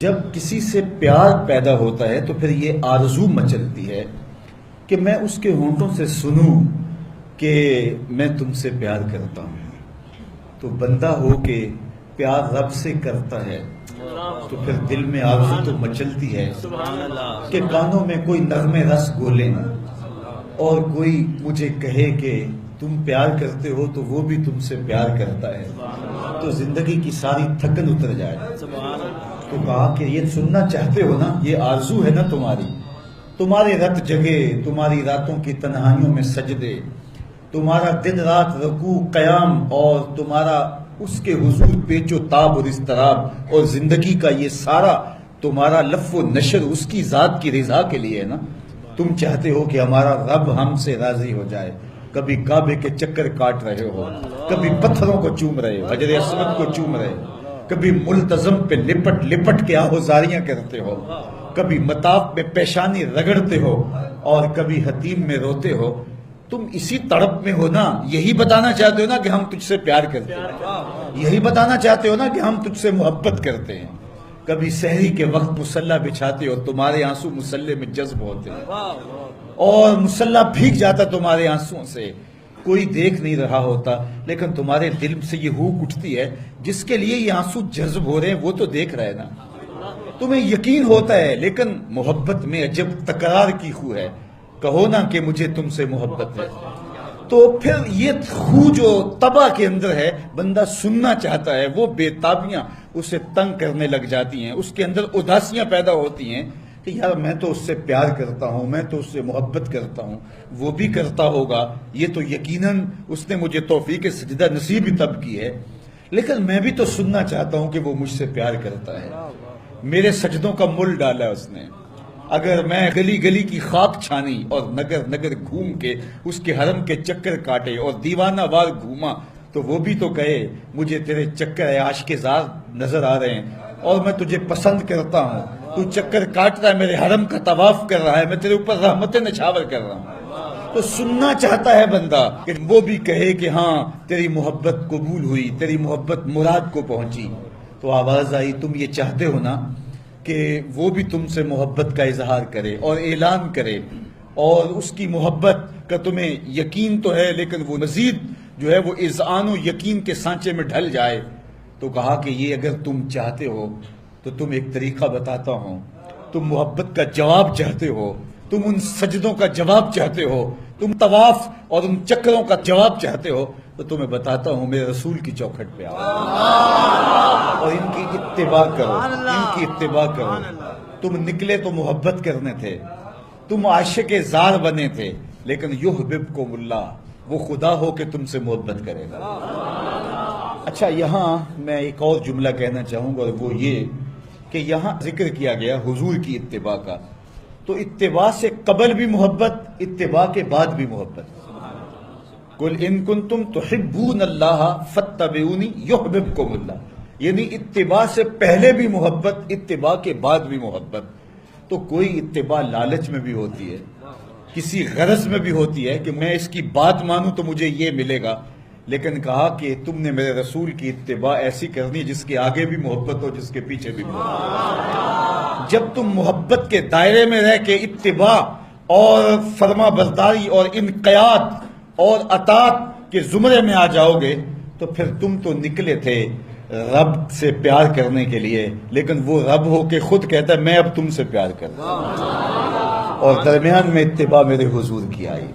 جب کسی سے پیار پیدا ہوتا ہے تو پھر یہ آرزو مچلتی ہے کہ میں اس کے ہونٹوں سے سنوں کہ میں تم سے پیار کرتا ہوں. تو بندہ ہو کے پیار رب سے کرتا ہے تو پھر دل میں آرزو تو مچلتی ہے کہ کانوں میں کوئی نغم رس گولیں اور کوئی مجھے کہے کہ تم پیار کرتے ہو تو وہ بھی تم سے پیار کرتا ہے تو زندگی کی ساری تھکن اتر جائے. تو کہا کہ یہ سننا چاہتے ہو نا، یہ آرزو ہے نا تمہارے رت جگے، تمہاری راتوں کی تنہائیوں میں سجدے، تمہارا دن رات رکوع قیام اور تمہارا اس کے حضور پیچ و تاب اور اضطراب، اور زندگی کا یہ سارا تمہارا لف و نشر اس کی ذات کی رضا کے لیے ہے نا. تم چاہتے ہو کہ ہمارا رب ہم سے راضی ہو جائے. کبھی کعبے کے چکر کاٹ رہے ہو، کبھی پتھروں کو چوم رہے ہو، حجر اسود کو چوم رہے ہو، کبھی ملتزم پہ لپٹ لپٹ کے آہوزاریاں کرتے ہو، کبھی مطاف میں پیشانی رگڑتے ہو اور کبھی حتیم میں روتے ہو. تم اسی تڑپ میں ہو نا. یہی بتانا چاہتے ہو نا کہ ہم تجھ سے پیار کرتے ہیں، یہی بتانا چاہتے ہو نا کہ ہم تجھ سے محبت کرتے ہیں. کبھی سحری کے وقت مصلی بچھاتے ہو، تمہارے آنسو مصلی میں جذب ہوتے ہیں اور مصلی بھیگ جاتا تمہارے آنسوؤں سے. کوئی دیکھ نہیں رہا ہوتا لیکن تمہارے دل سے یہ ہوک اٹھتی ہے جس کے لیے یہ آنسو جذب ہو رہے ہیں وہ تو دیکھ رہے نا. تمہیں یقین ہوتا ہے لیکن محبت میں عجب تکرار کی خو ہے. کہو نا کہ مجھے تم سے محبت ہے. تو پھر یہ خو جو طبع کے اندر ہے بندہ سننا چاہتا ہے، وہ بے تابیاں اسے تنگ کرنے لگ جاتی ہیں، اس کے اندر اداسیاں پیدا ہوتی ہیں کہ یار میں تو اس سے پیار کرتا ہوں، میں تو اس سے محبت کرتا ہوں، وہ بھی کرتا ہوگا، یہ تو یقیناً اس نے مجھے توفیق سجدہ نصیب ہی تب کی ہے، لیکن میں بھی تو سننا چاہتا ہوں کہ وہ مجھ سے پیار کرتا ہے. میرے سجدوں کا مل ڈالا ہے اس نے. اگر میں گلی گلی کی خاک چھانی اور نگر نگر گھوم کے اس کے حرم کے چکر کاٹے اور دیوانہ وار گھوما تو وہ بھی تو کہے مجھے تیرے چکر عاشق زار نظر آ رہے ہیں اور میں تجھے پسند کرتا ہوں، تو چکر کاٹ رہا ہے، میرے حرم کا طواف کر رہا ہے، میں تیرے اوپر رحمتیں نچھاور کر رہا ہوں. تو سننا چاہتا ہے بندہ کہ وہ بھی کہے کہ ہاں تیری محبت قبول ہوئی، تیری محبت مراد کو پہنچی. تو آواز آئی تم یہ چاہتے ہو نا کہ وہ بھی تم سے محبت کا اظہار کرے اور اعلان کرے اور اس کی محبت کا تمہیں یقین تو ہے لیکن وہ مزید جو ہے وہ اذعان و یقین کے سانچے میں ڈھل جائے. تو کہا کہ یہ اگر تم چاہتے ہو تو تم ایک طریقہ بتاتا ہوں. تم محبت کا جواب چاہتے ہو، تم ان سجدوں کا جواب چاہتے ہو، تم طواف اور ان چکروں کا جواب چاہتے ہو تو تمہیں بتاتا ہوں میرے رسول کی چوکھٹ پہ آؤ اور ان کی اتباع کرو، ان کی اتباع کرو. تم نکلے تو محبت کرنے تھے، تم عاشق زار بنے تھے، لیکن یحببکم اللہ، وہ خدا ہو کہ تم سے محبت کرے گا. اچھا یہاں میں ایک اور جملہ کہنا چاہوں گا اور وہ یہ کہ یہاں ذکر کیا گیا حضور کی اتباع کا، تو اتباع سے قبل بھی محبت، اتباع کے بعد بھی محبت. قل ان کنتم تحبون اللہ فاتبعونی یحببکم اللہ، یعنی اتباع سے پہلے بھی محبت، اتباع کے بعد بھی محبت. تو کوئی اتباع لالچ میں بھی ہوتی ہے، کسی غرض میں بھی ہوتی ہے کہ میں اس کی بات مانوں تو مجھے یہ ملے گا، لیکن کہا کہ تم نے میرے رسول کی اتباع ایسی کرنی جس کے آگے بھی محبت ہو، جس کے پیچھے بھی محبت. جب تم محبت کے دائرے میں رہ کے اتباع اور فرما برداری اور انقیاد اور اطاعت کے زمرے میں آ جاؤ گے تو پھر تم تو نکلے تھے رب سے پیار کرنے کے لیے، لیکن وہ رب ہو کے خود کہتا ہے میں اب تم سے پیار کرتا ہوں، اور درمیان میں اتباع میرے حضور کی آئی.